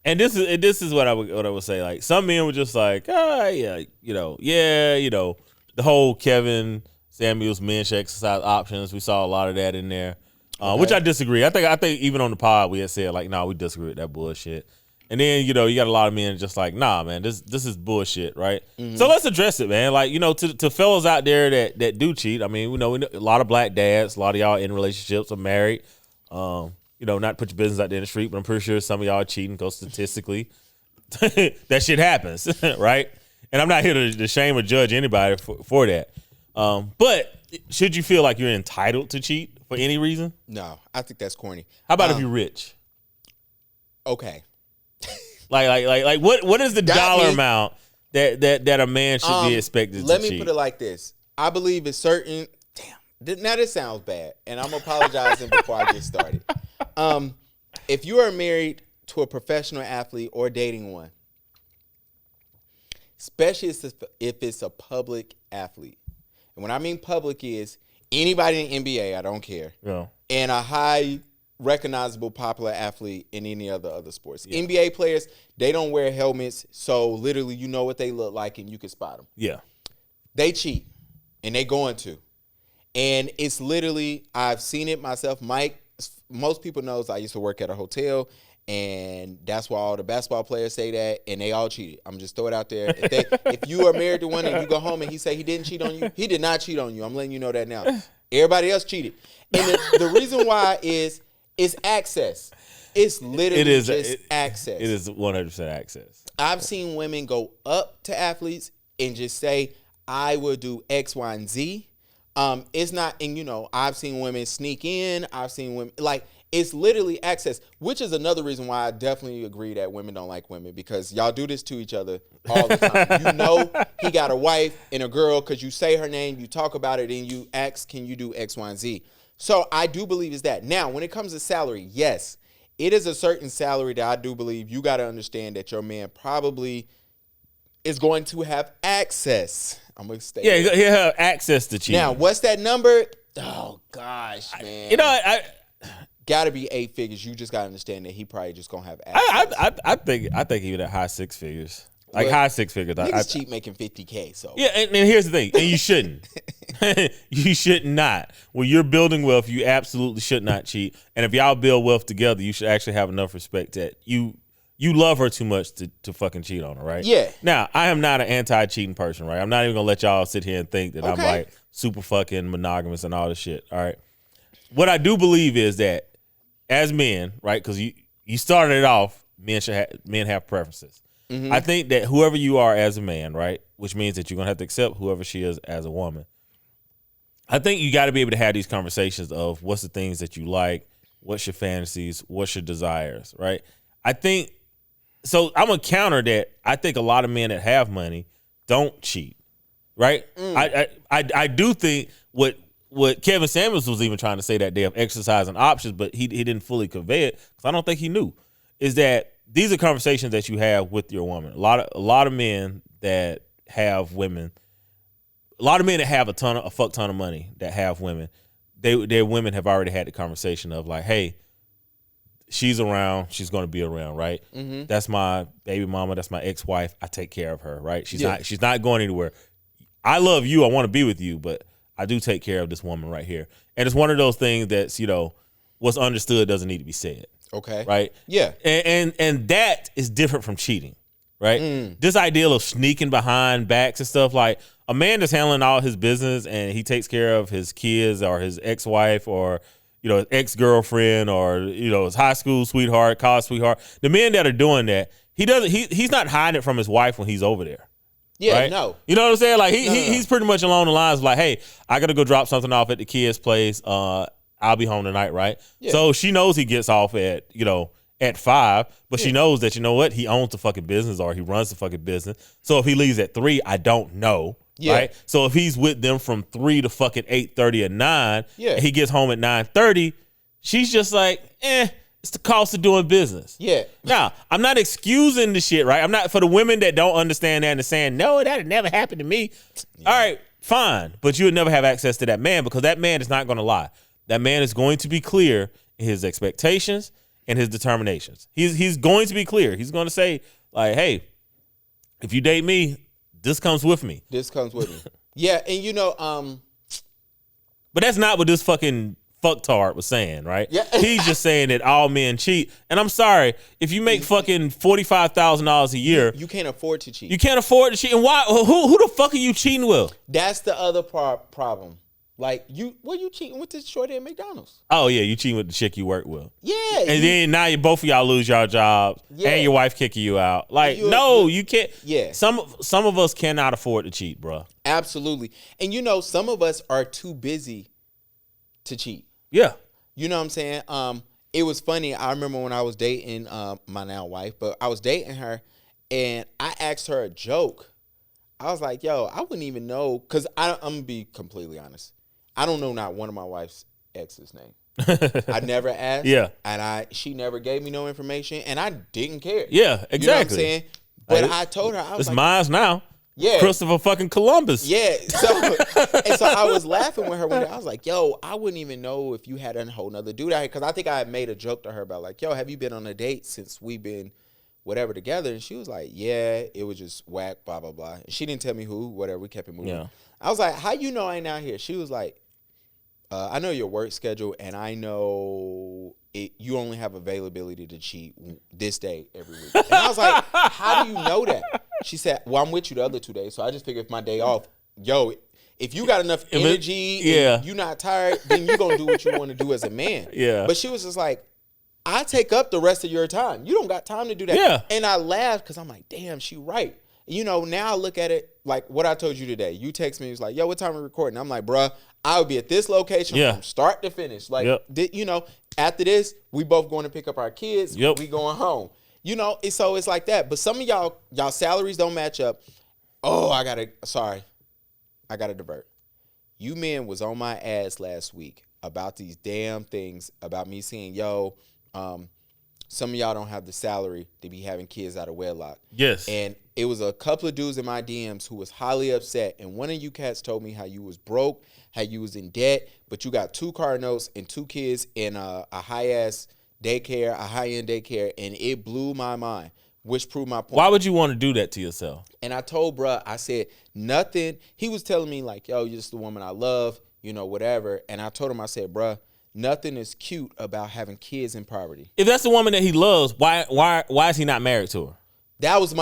And this is what I would say. Like some men were just like, yeah, the whole Kevin Samuels men's exercise options. We saw a lot of that in there, which I disagree. I think even on the pod we had said like, nah, we disagree with that bullshit. And then you got a lot of men just like, nah, man, this is bullshit, right? Mm-hmm. So let's address it, man. Like to fellas out there that do cheat. I mean, we know a lot of black dads, a lot of y'all in relationships are married. Not to put your business out there in the street, but I'm pretty sure some of y'all are cheating because statistically that shit happens, right? And I'm not here to shame or judge anybody for that. But should you feel like you're entitled to cheat for any reason? No, I think that's corny. How about if you're rich? Okay. Like what is the dollar amount that a man should be expected to cheat? Let me put it like this. I believe it's certain. Damn. Now this sounds bad, and I'm apologizing before I get started. If you are married to a professional athlete or dating one, especially if it's a public athlete, and when I mean public is anybody in the NBA, I don't care, and a high recognizable popular athlete in any other sports. Yeah. NBA players, they don't wear helmets, so literally you know what they look like and you can spot them. Yeah. They cheat, and they going to. And it's literally, I've seen it myself. Mike, most people knows I used to work at a hotel, and that's why all the basketball players say that, and they all cheated. I'm just throw it out there. If you are married to one and you go home and he say he didn't cheat on you, he did not cheat on you. I'm letting you know that now. Everybody else cheated. And the reason why is access. It's literally just access. It is 100% access. I've seen women go up to athletes and just say, I will do X, Y, and Z. It's not, and I've seen women sneak in. I've seen women, it's literally access, which is another reason why I definitely agree that women don't like women, because y'all do this to each other all the time. He got a wife and a girl because you say her name, you talk about it, and you ask, can you do X, Y, and Z? So I do believe it's that. Now, when it comes to salary, yes, it is a certain salary that I do believe you got to understand that your man probably is going to have access. I'm going to stay. Yeah, he'll have access to cheating. Now, what's that number? Oh, gosh, man. I got to be 8 figures. You just got to understand that he probably just going to have access. I think even at high 6 figures. Like high 6 figures. Niggas cheat making $50K. So yeah, and here's the thing, and you shouldn't. You should not. When you're building wealth, you absolutely should not cheat. And if y'all build wealth together, you should actually have enough respect that you love her too much to fucking cheat on her, right? Yeah. Now, I am not an anti-cheating person, right? I'm not even gonna let y'all sit here and think that I'm like super fucking monogamous and all this shit. All right. What I do believe is that as men, right? Because you started it off, men have preferences. Mm-hmm. I think that whoever you are as a man, right, which means that you're going to have to accept whoever she is as a woman, I think you got to be able to have these conversations of what's the things that you like, what's your fantasies, what's your desires, right? I think, so I'm going to counter that. I think a lot of men that have money don't cheat, right? I do think what Kevin Samuels was even trying to say that day of exercising options, but he didn't fully convey it because I don't think he knew, is that these are conversations that you have with your woman. A lot of men that have women, a lot of men that have a fuck ton of money that have women, their women have already had the conversation of like, hey, she's around, she's going to be around, right? Mm-hmm. That's my baby mama, that's my ex-wife. I take care of her, right? She's not going anywhere. I love you, I want to be with you, but I do take care of this woman right here. And it's one of those things that's, what's understood doesn't need to be said. Okay. Right? Yeah. And that is different from cheating, right? This idea of sneaking behind backs and stuff, like a man that's handling all his business and he takes care of his kids or his ex-wife or, his ex-girlfriend or, his high school sweetheart, college sweetheart. The men that are doing that, he's not hiding it from his wife when he's over there. Yeah, right? No. You know what I'm saying? Like he's pretty much along the lines of like, hey, I got to go drop something off at the kid's place. I'll be home tonight, right? Yeah. So she knows he gets off at 5, but she knows that, he owns the fucking business or he runs the fucking business. So if he leaves at 3, I don't know, right? So if he's with them from 3 to fucking 8:30 or 9, and he gets home at 9:30, she's just like, it's the cost of doing business. Yeah. Now, I'm not excusing the shit, right? I'm not, for the women that don't understand that and saying, no, that had never happened to me. Yeah. All right, fine. But you would never have access to that man because that man is not going to lie. That man is going to be clear in his expectations and his determinations. He's going to be clear. He's going to say, like, hey, if you date me, this comes with me. This comes with me. Yeah, and you know, but that's not what this fucking fucktard was saying, right? Yeah. He's just saying that all men cheat. And I'm sorry, if you make fucking $45,000 a year, you can't afford to cheat. you can't afford to cheat. And why? Who the fuck are you cheating with? That's the other problem. Like, you cheating with this shorty at McDonald's? Oh yeah, you cheating with the chick you work with. Yeah. And then now both of y'all lose your jobs, Yeah. and your wife kicking you out. Like, no, you can't. Yeah. Some of us cannot afford to cheat, bro. Absolutely. And you know, some of us are too busy to cheat. Yeah. You know what I'm saying? It was funny. I remember when I was dating my now wife, but I was dating her, and I asked her a joke. I was like, yo, I wouldn't even know, because I'm going to be completely honest. I don't know not one of my wife's ex's name. I never asked. Yeah. And she never gave me no information, and I didn't care. Yeah, exactly. You know what I'm saying? But Like, I told her, I was It's like, mine now. Yeah. Christopher fucking Columbus. yeah. So I was laughing with her one day. I was like, yo, I wouldn't even know if you had a whole nother dude out here. Because I think I had made a joke to her about like, yo, have you been on a date since we've been whatever together? And she was like, yeah, it was just whack, blah, blah, blah. And she didn't tell me who, whatever. We kept it moving. Yeah. I was like, how you know I ain't out here? She was like, I know your work schedule, and I know you only have availability to cheat this day every week. And I was like, how do you know that? She said, well, I'm with you the other 2 days, so I just figured if my day off, yo, if you got enough energy and you're not tired, then you're going to do what you want to do as a man. Yeah. But she was just like, I take up the rest of your time. You don't got time to do that. Yeah. And I laughed because I'm like, damn, she right. You know, now I look at it like what I told you today. You text me, it was like, yo, what time are we recording? I'm like, bruh, I would be at this location from start to finish. Like, you know, after this, we both going to pick up our kids. Yep. We going home. You know, so it's like that. But some of y'all salaries don't match up. Oh, I got to divert. You men was on my ass last week about these damn things, about me saying, yo, some of y'all don't have the salary to be having kids out of wedlock. Yes. And it was a couple of dudes in my DMs who was highly upset. And one of you cats told me how you was broke, how you was in debt, but you got 2 car notes and 2 kids in a high-ass daycare, a high-end daycare. And it blew my mind, which proved my point. Why would you want to do that to yourself? And I told bruh, I said, nothing. He was telling me like, yo, you're just the woman I love, you know, whatever. And I told him, I said, bruh, nothing is cute about having kids in poverty. If that's the woman that he loves, why is he not married to her? That was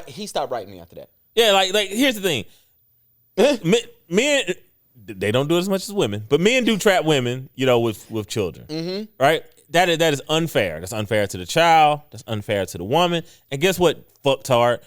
he stopped writing me after that. Yeah, like here's the thing. Men, they don't do it as much as women, but men do trap women, you know, with children. Mm-hmm. Right? That is unfair. That's unfair to the child. That's unfair to the woman. And guess what, fucktard?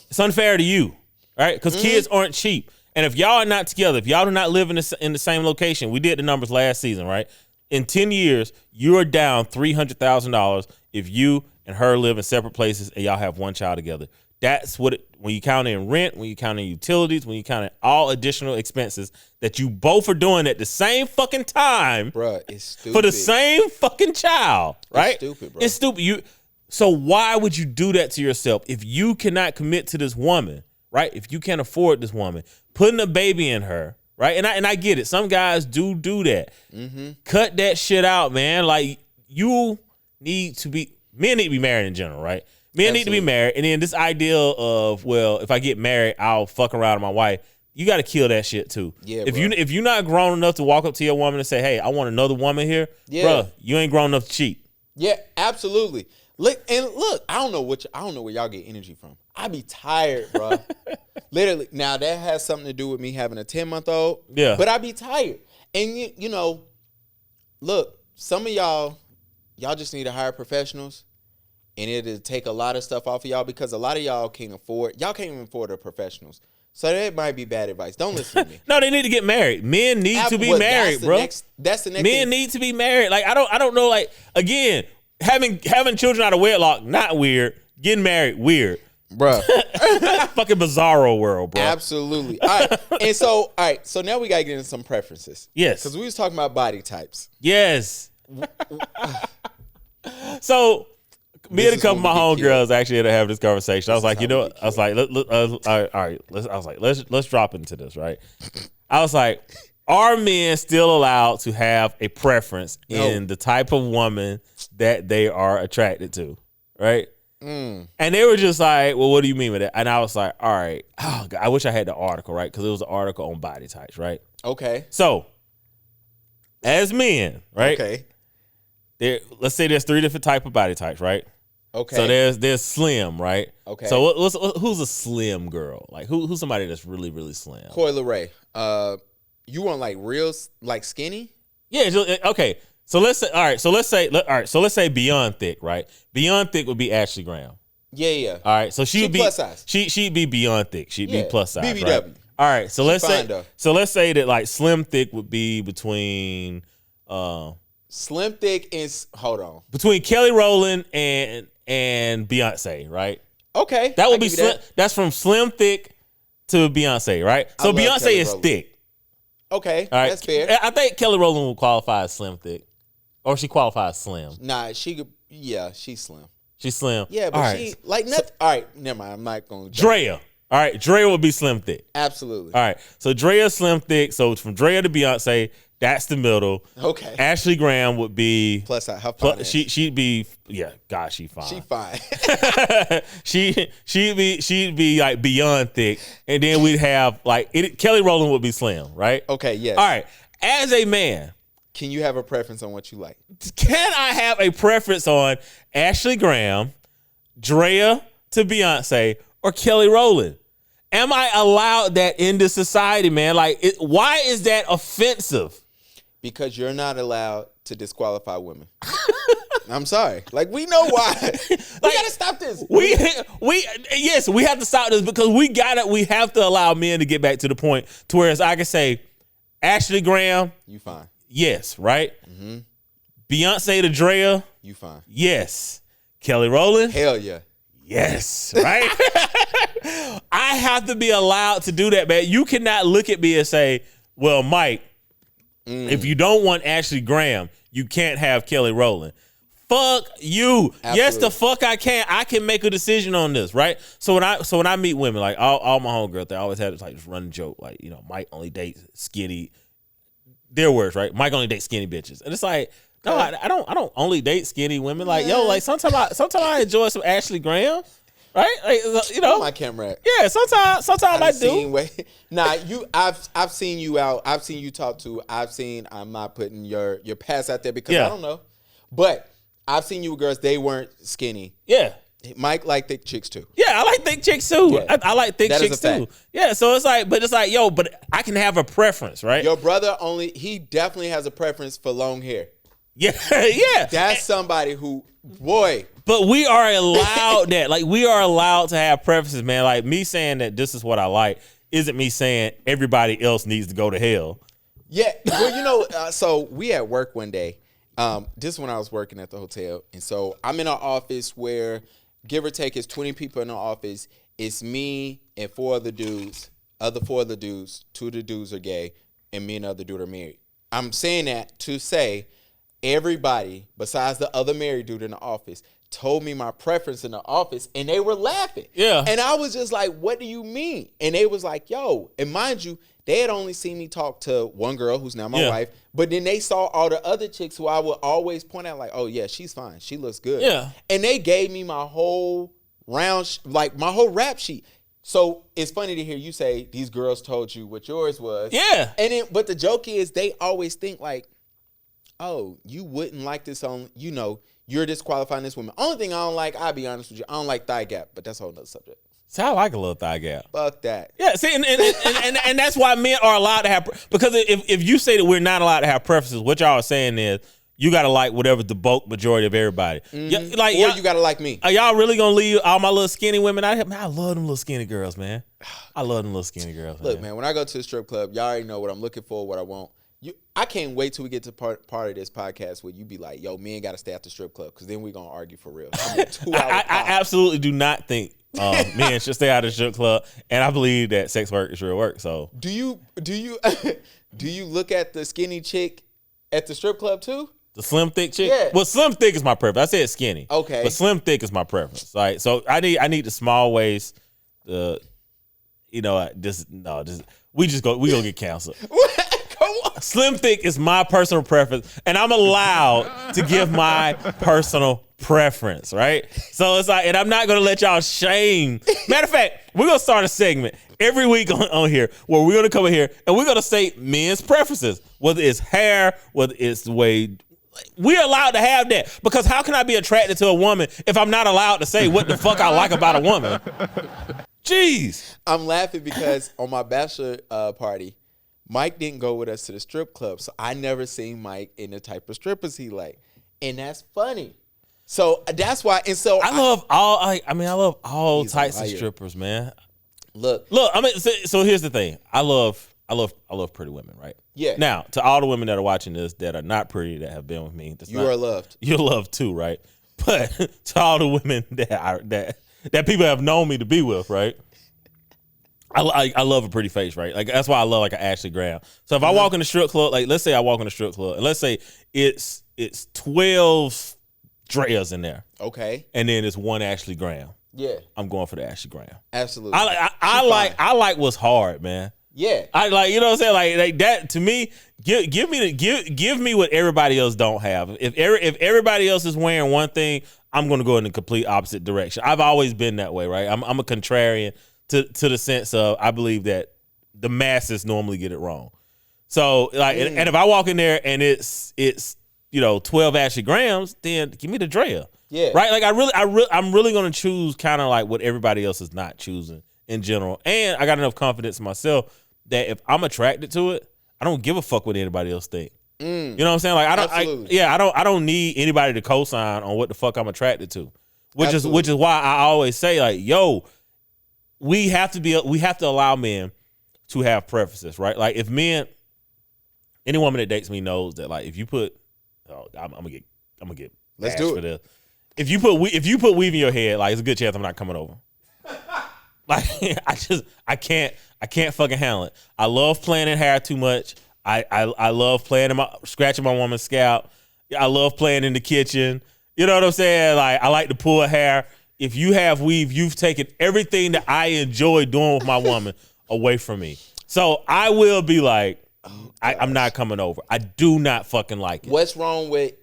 It's unfair to you, right? Because kids aren't cheap. And if y'all are not together, if y'all do not live in the same location, we did the numbers last season, right? In 10 years, you're down $300,000 if you and her live in separate places and y'all have one child together. That's what when you count in rent, when you count in utilities, when you count in all additional expenses that you both are doing at the same fucking time. Bruh, it's stupid. For the same fucking child, right? It's stupid, bro. It's stupid. So why would you do that to yourself if you cannot commit to this woman, right? If you can't afford this woman, putting a baby in her, right? And I get it. Some guys do that. Mm-hmm. Cut that shit out, man. Like men need to be married in general, right? Men need to be married. And then this idea of, well, if I get married, I'll fuck around with my wife. You got to kill that shit too. Yeah, if you're not grown enough to walk up to your woman and say, hey, I want another woman here, bro, you ain't grown enough to cheat. Yeah, absolutely. Look, I don't know where y'all get energy from. I be tired, bro. Literally. Now that has something to do with me having a 10-month-old. Yeah. But I be tired. And you know, look, some of y'all just need to hire professionals. And it'll take a lot of stuff off of y'all because a lot of y'all can't even afford the professionals. So that might be bad advice. Don't listen to me. No, they need to get married. Men need to be married, bro. That's the next Men thing. need to be married. Like I don't know. Like again, having children out of wedlock, not weird. Getting married, weird. Bruh. Fucking bizarro world, bro. Absolutely. All right. So now we gotta get into some preferences. Yes. Because we was talking about body types. Yes. So me and a couple of my homegirls actually had to have this conversation. I was like, you know, let's drop into this, right? I was like, are men still allowed to have a preference in the type of woman that they are attracted to? Right? And they were just like, well, what do you mean with that? And I was like, all right. Oh, God, I wish I had the article, right? Because it was an article on body types, right? Okay. So, as men, right? Okay. Let's say there's 3 different type of body types, right? Okay. So there's slim, right? Okay. So who's a slim girl? Like who's somebody that's really, really slim? Coi Leray. You want like real, like skinny? Yeah. Okay. So let's say, all right. So let's say beyond thick, right? Beyond thick would be Ashley Graham. Yeah. All right. So she'd be plus size. She'd be beyond thick. She'd be plus size. BBW. Right? All right. So let's fine, though. let's say that like slim thick would be between Slim thick is between Kelly Rowland and Beyonce, right? Okay. That would be slim. That's from slim thick to Beyonce, right? So Beyonce Kelly is Rowland. thick. Okay. All right. That's fair. I think Kelly Rowland will qualify as slim thick. Or she qualifies slim. Nah, she's slim. She's slim. Yeah, but all right. she like nothing. All right, never mind. I'm not going to Drea. All right, Drea would be slim thick. Absolutely. All right, so Drea slim thick. So from Drea to Beyonce, that's the middle. Okay. Ashley Graham would be Plus size. How fine is she'd be God, she fine. she fine. she'd be like beyond thick, and then we'd have like Kelly Rowland would be slim, right? Okay, yes. All right, as a man, Can you have a preference on what you like? can I have a preference on Ashley Graham, Drea to Beyonce, or Kelly Rowland? Am I allowed that in this society, man? Like, why is that offensive? Because you're not allowed to disqualify women. I'm sorry. Like, we know why. We gotta stop this. Yes, we have to stop this because we have to allow men to get back to the point to where I can say, Ashley Graham, You fine. yes, right? Mm-hmm. Beyonce to Drea, You fine. yes. Kelly Rowland, Hell yeah. yes, right? I have to be allowed to do that, man. You cannot look at me and say, well, Mike, if you don't want Ashley Graham, you can't have Kelly Rowland. Fuck you. Absolutely. Yes, the fuck I can. I can make a decision on this, right? So when I meet women, like all my homegirls, they always have this like just running joke, like, you know, Mike only dates skinny. Their words, right? Mike only dates skinny bitches, and it's like, no, I don't only date skinny women. Like, yo, like sometimes I enjoy some Ashley Graham, right? Like, you know, My camera at? yeah. Sometimes I do. Nah, I've seen you out. I've seen you talk to. I'm not putting your past out there because Yeah. I don't know. But I've seen you with girls, they weren't skinny. Yeah. Mike liked thick chicks too. Yeah, I like thick chicks too. Yeah. I like thick That is chicks a too. fact. Yeah, so it's like, yo, but I can have a preference, right? Your brother he definitely has a preference for long hair. Yeah, yeah. That's somebody who, boy. But we are allowed that. Like, we are allowed to have preferences, man. Like, me saying that this is what I like isn't me saying everybody else needs to go to hell. Yeah, well, you know, so we at work one day. This is when I was working at the hotel. And so I'm in an office where, give or take, it's 20 people in the office. It's me and 4 other dudes. 4 other dudes. 2 of the dudes are gay, and me and the other dude are married. I'm saying that to say everybody, besides the other married dude in the office, told me my preference in the office, and they were laughing. Yeah. And I was just like, what do you mean? And they was like, yo, and mind you, they had only seen me talk to one girl who's now my wife, but then they saw all the other chicks who I would always point out like, oh yeah, she's fine. She looks good. Yeah. And they gave me my whole round, like my whole rap sheet. So it's funny to hear you say these girls told you what yours was. Yeah. And then, but the joke is they always think like, oh, you wouldn't like this on, you know, you're disqualifying this woman. Only thing I don't like, I'll be honest with you, I don't like thigh gap, but that's a whole nother subject. See, I like a little thigh gap. Fuck that. Yeah, see, and that's why men are allowed to have, because if you say that we're not allowed to have preferences, what y'all are saying is you got to like whatever the bulk majority of everybody. Mm-hmm. Like, or you got to like me. Are y'all really going to leave all my little skinny women out here? Man, I love them little skinny girls, man. I love them little skinny girls, Look, man, when I go to the strip club, y'all already know what I'm looking for, what I want. I can't wait till we get to part of this podcast where you be like, yo, men got to stay at the strip club because then we're going to argue for real. I absolutely do not think men should stay out of the strip club, and I believe that sex work is real work. So do you look at the skinny chick at the strip club too? the slim thick chick? Yeah. Well, slim thick is my preference. I said skinny. Okay. But slim thick is my preference. Like, so I need the small waist, we gonna get canceled. Come Slim thick is my personal preference, and I'm allowed to give my personal preference, right? So it's like, and I'm not gonna let y'all shame. Matter of fact, we're gonna start a segment every week on here where we're gonna come in here and we're gonna state men's preferences, whether it's hair, whether it's the way. We're allowed to have that, because how can I be attracted to a woman if I'm not allowed to say what the fuck I like about a woman? Jeez. I'm laughing because on my bachelor party, Mike didn't go with us to the strip club, so I never seen Mike in the type of strippers he liked, and that's funny. So that's why. And so I love all He's a types of liar. strippers, man. look. I mean, so here's the thing. I love pretty women, right? Yeah. Now, to all the women that are watching this that are not pretty, that have been with me, You are loved. You're loved too, right? But to all the women that people have known me to be with, right? I love a pretty face, right? Like, that's why I love like an Ashley Graham. So if I walk in the strip club, like let's say I walk in the strip club, and let's say it's 12 Dreas in there, Okay. and then it's one Ashley Graham. Yeah. I'm going for the Ashley Graham. Absolutely. I like what's hard, man. Yeah. I like, you know what I'm saying? Like that to me, give me what everybody else don't have. If everybody else is wearing one thing, I'm going to go in the complete opposite direction. I've always been that way, right? I'm a contrarian to the sense of I believe that the masses normally get it wrong. So like, and if I walk in there and it's 12 Ashley Grahams, then give me the Drea. Yeah. Right? Like I'm really going to choose kind of like what everybody else is not choosing in general. And I got enough confidence in myself that if I'm attracted to it, I don't give a fuck what anybody else think. You know what I'm saying? Like I don't need anybody to co-sign on what the fuck I'm attracted to. Which is why I always say like, yo, we have to allow men to have preferences, right? Like if any woman that dates me knows that like if you put I'm gonna get Let's bashed do it. for this. If you put weave in your head, like it's a good chance I'm not coming over. Like I can't fucking handle it. I love playing in hair too much. I love playing scratching my woman's scalp. I love playing in the kitchen. You know what I'm saying? Like I like to pull hair. If you have weave, you've taken everything that I enjoy doing with my woman away from me. So I will be like, I'm not coming over. I do not fucking like it. What's wrong with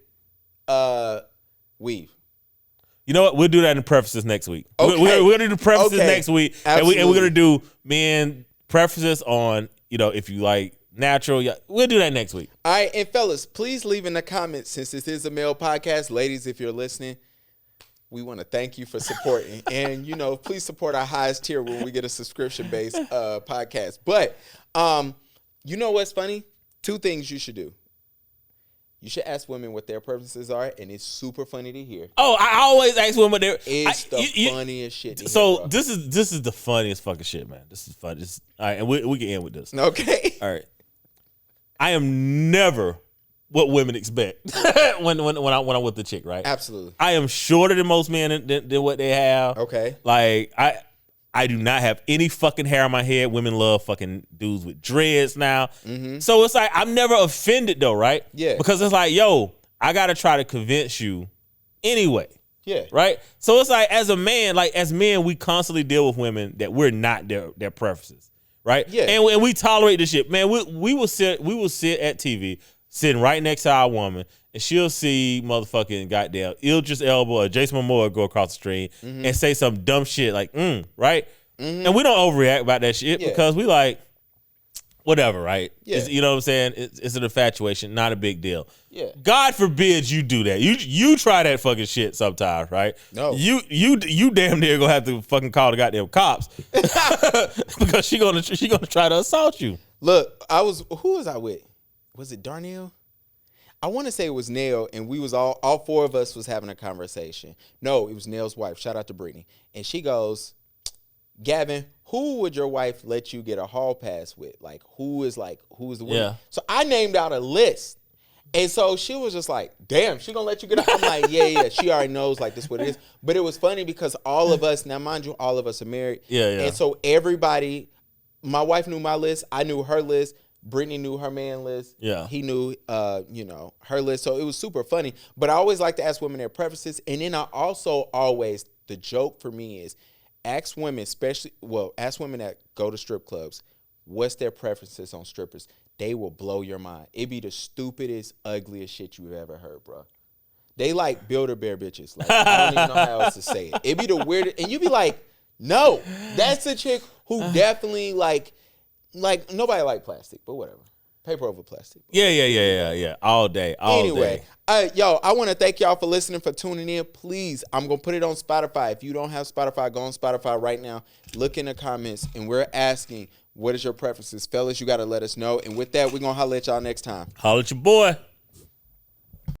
weave? You know what? We'll do that in the preferences next week. Okay. We're going to do the preferences Okay. next week. Absolutely. And we're going to do men preferences on, if you like natural. Yeah, we'll do that next week. All right, and fellas, please leave in the comments, since this is a male podcast. Ladies, if you're listening, we want to thank you for supporting. And, please support our highest tier when we get a subscription-based podcast. But you know what's funny? 2 things you should do. You should ask women what their preferences are, and it's super funny to hear. Oh, I always ask women. It's the funniest shit to So hear, bro. this is the funniest fucking shit, man. This is fun. All right, and we can end with this. Okay. All right. I am never what women expect when I'm with the chick, right? Absolutely. I am shorter than most men than what they have. Okay. Like I do not have any fucking hair on my head. Women love fucking dudes with dreads now. Mm-hmm. So it's like I'm never offended though, right? Yeah. Because it's like, yo, I gotta try to convince you anyway. Yeah. Right? So it's like as men, we constantly deal with women that we're not their preferences. Right? Yeah. And we tolerate this shit. Man, we will sit at TV, sitting right next to our woman, and she'll see motherfucking goddamn Idris Elba or Jason Momoa go across the street and say some dumb shit like, right? And we don't overreact about that shit because we like, whatever, right? Yeah. You know what I'm saying? It's an infatuation, not a big deal. Yeah. God forbid you do that. You try that fucking shit sometimes, right? No. You damn near gonna have to fucking call the goddamn cops because she gonna try to assault you. Look, who was I with? Was it Darnell? I want to say it was Nail, and we was all 4 of us was having a conversation. No, it was Nail's wife. Shout out to Brittany. And she goes, Gavin, who would your wife let you get a hall pass with? Like, who's the winner? Yeah. So I named out a list. And so she was just like, damn, she gonna let you get up? I'm like, yeah. She already knows, like, this what it is. But it was funny because all of us, now mind you, all of us are married. Yeah. And so everybody, my wife knew my list. I knew her list. Brittany knew her man list. Yeah. He knew, her list. So it was super funny. But I always like to ask women their preferences. And then I also always, the joke for me is, ask women that go to strip clubs, what's their preferences on strippers. they will blow your mind. It be the stupidest, ugliest shit you've ever heard, bro. They like Build-A-Bear bitches. Like, I don't even know how else to say it. It be the weirdest, and you be like, no, that's a chick who definitely like nobody like plastic, but whatever. Paper over plastic. Yeah. All day. Anyway, yo, I want to thank y'all for listening, for tuning in. Please, I'm going to put it on Spotify. If you don't have Spotify, go on Spotify right now. Look in the comments, and we're asking, what is your preferences? Fellas, you got to let us know. And with that, we're going to holler at y'all next time. Holler at your boy.